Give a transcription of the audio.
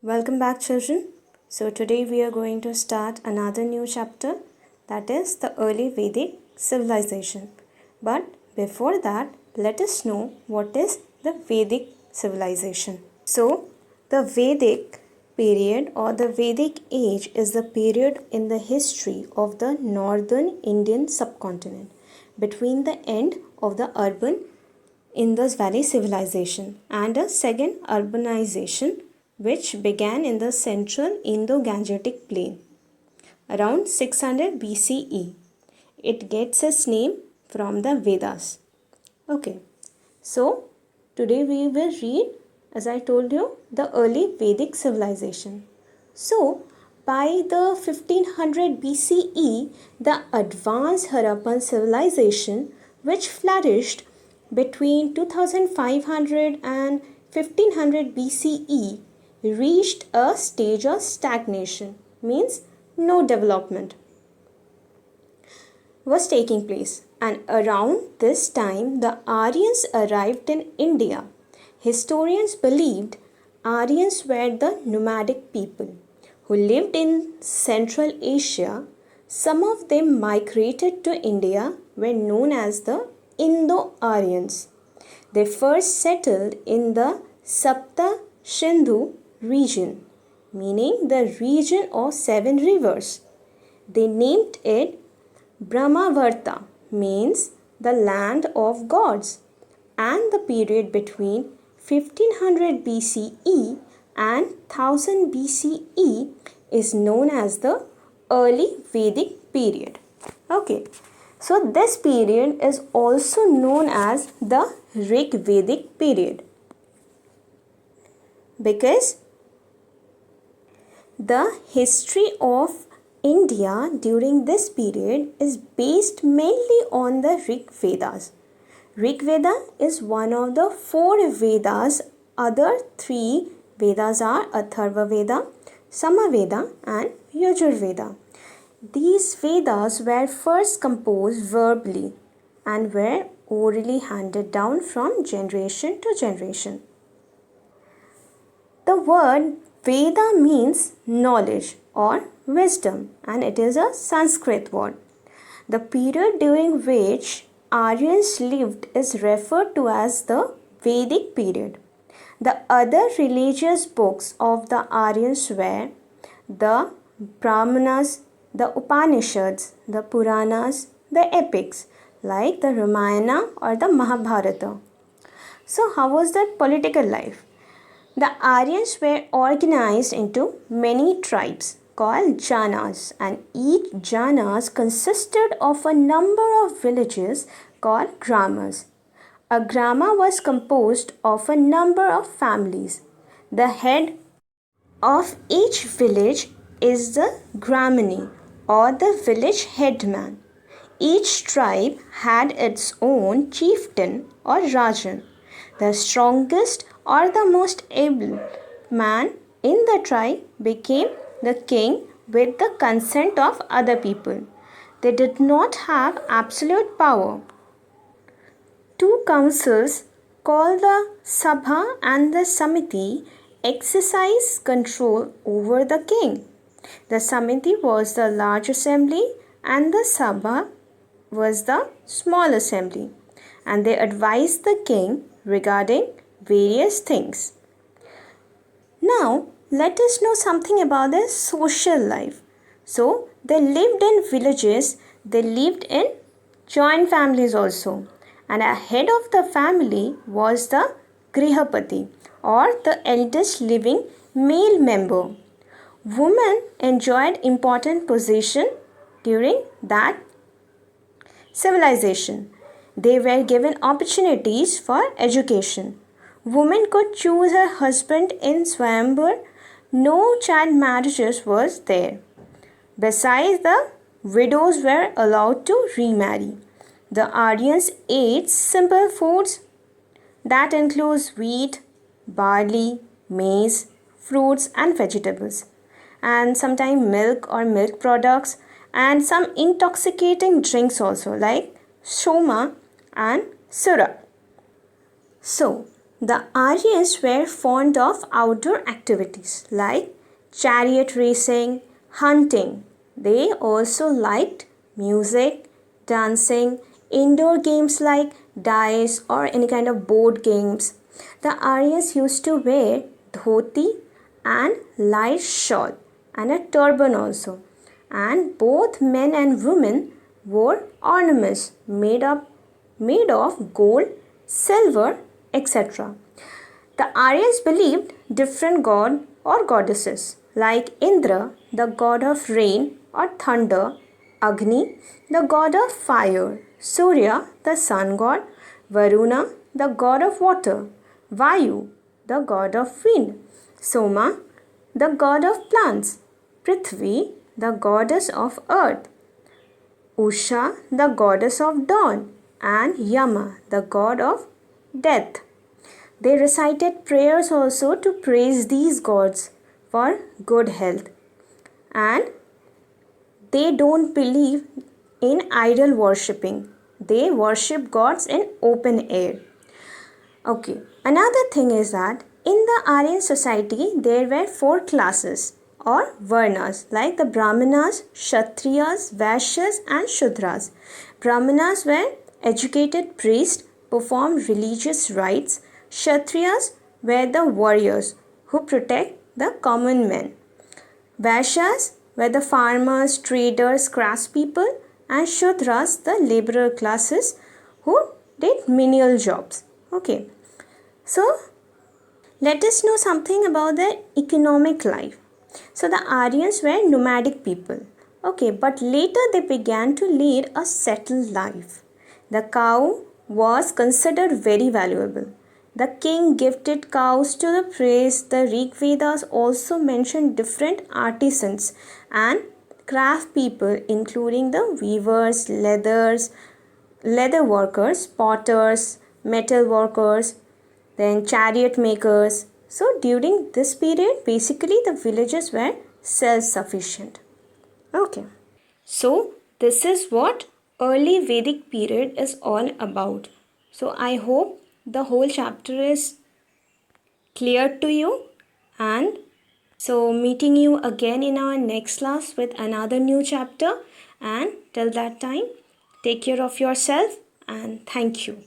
Welcome back, children. So, today we are going to start another new chapter, that is the early Vedic civilization. But before that, let us know what is the Vedic civilization. So, the Vedic period or the Vedic age is the period in the history of the northern Indian subcontinent between the end of the urban Indus Valley civilization and a second urbanization which began in the central Indo-Gangetic plain around 600 BCE. It gets its name from the Vedas. Okay, so today we will read, as I told you, the early Vedic civilization. So, by the 1500 BCE, the advanced Harappan civilization, which flourished between 2500 and 1500 BCE, reached a stage of stagnation, means no development was taking place, and around this time the Aryans arrived in India. Historians believed Aryans were the nomadic people who lived in Central Asia. Some of them migrated to India, were known as the Indo-Aryans. They first settled in the Sapta Sindhu region, meaning the region of seven rivers. They named it Brahmavarta, means the land of gods, and the period between 1500 BCE and 1000 BCE is known as the early Vedic period. Okay, so this period is also known as the Rig Vedic period because the history of India during this period is based mainly on the Rig Vedas. Rig Veda is one of the four Vedas. Other three Vedas are Atharva Veda, Samaveda and Yajur Veda. These Vedas were first composed verbally and were orally handed down from generation to generation. The word Veda means knowledge or wisdom, and it is a Sanskrit word. The period during which Aryans lived is referred to as the Vedic period. The other religious books of the Aryans were the Brahmanas, the Upanishads, the Puranas, the epics like the Ramayana or the Mahabharata. So, how was their political life? The Aryans were organized into many tribes called janas, and each janas consisted of a number of villages called gramas. A grama was composed of a number of families. The head of each village is the gramani or the village headman. Each tribe had its own chieftain or rajan. The strongest or the most able man in the tribe became the king with the consent of other people. They did not have absolute power. Two councils called the Sabha and the Samiti exercised control over the king. The Samiti was the large assembly and the Sabha was the small assembly, and they advised the king regarding various things. Now, let us know something about their social life. So, they lived in villages, they lived in joint families also. And ahead of the family was the Grihapati or the eldest living male member. Women enjoyed important position during that civilization. They were given opportunities for education. Women could choose her husband in Swayamvar. No child marriages was there. Besides, the widows were allowed to remarry. The Aryans ate simple foods that includes wheat, barley, maize, fruits and vegetables, and sometimes milk or milk products, and some intoxicating drinks also like shoma and sura. So, The Aryans were fond of outdoor activities like chariot racing, hunting. They also liked music, dancing, indoor games like dice or any kind of board games. The Aryans used to wear dhoti and light shawl and a turban also. And both men and women wore ornaments made of gold, silver, etc. The Aryans believed different god or goddesses like Indra, the god of rain or thunder, Agni, the god of fire, Surya, the sun god, Varuna, the god of water, Vayu, the god of wind, Soma, the god of plants, Prithvi, the goddess of earth, Usha, the goddess of dawn, and Yama, the god of death. They recited prayers also to praise these gods for good health. And they don't believe in idol worshipping. They worship gods in open air. Okay, another thing is that in the Aryan society there were four classes or varnas like the Brahmanas, Kshatriyas, Vaishyas and Shudras. Brahmanas were educated priests, performed religious rites. Kshatriyas were the warriors who protect the common men. Vaishyas were the farmers, traders, craftspeople, and Shudras the laborer classes who did menial jobs. Okay, so let us know something about their economic life. So the Aryans were nomadic people. Okay, but later they began to lead a settled life. The cow was considered very valuable. The king gifted cows to the priests. The Rig Vedas also mentioned different artisans and craft people, including the weavers, leather workers, potters, metal workers, then chariot makers. So during this period, basically the villages were self-sufficient. Okay. So this is what early Vedic period is all about. So I hope the whole chapter is clear to you, and so meeting you again in our next class with another new chapter, and till that time take care of yourself and thank you.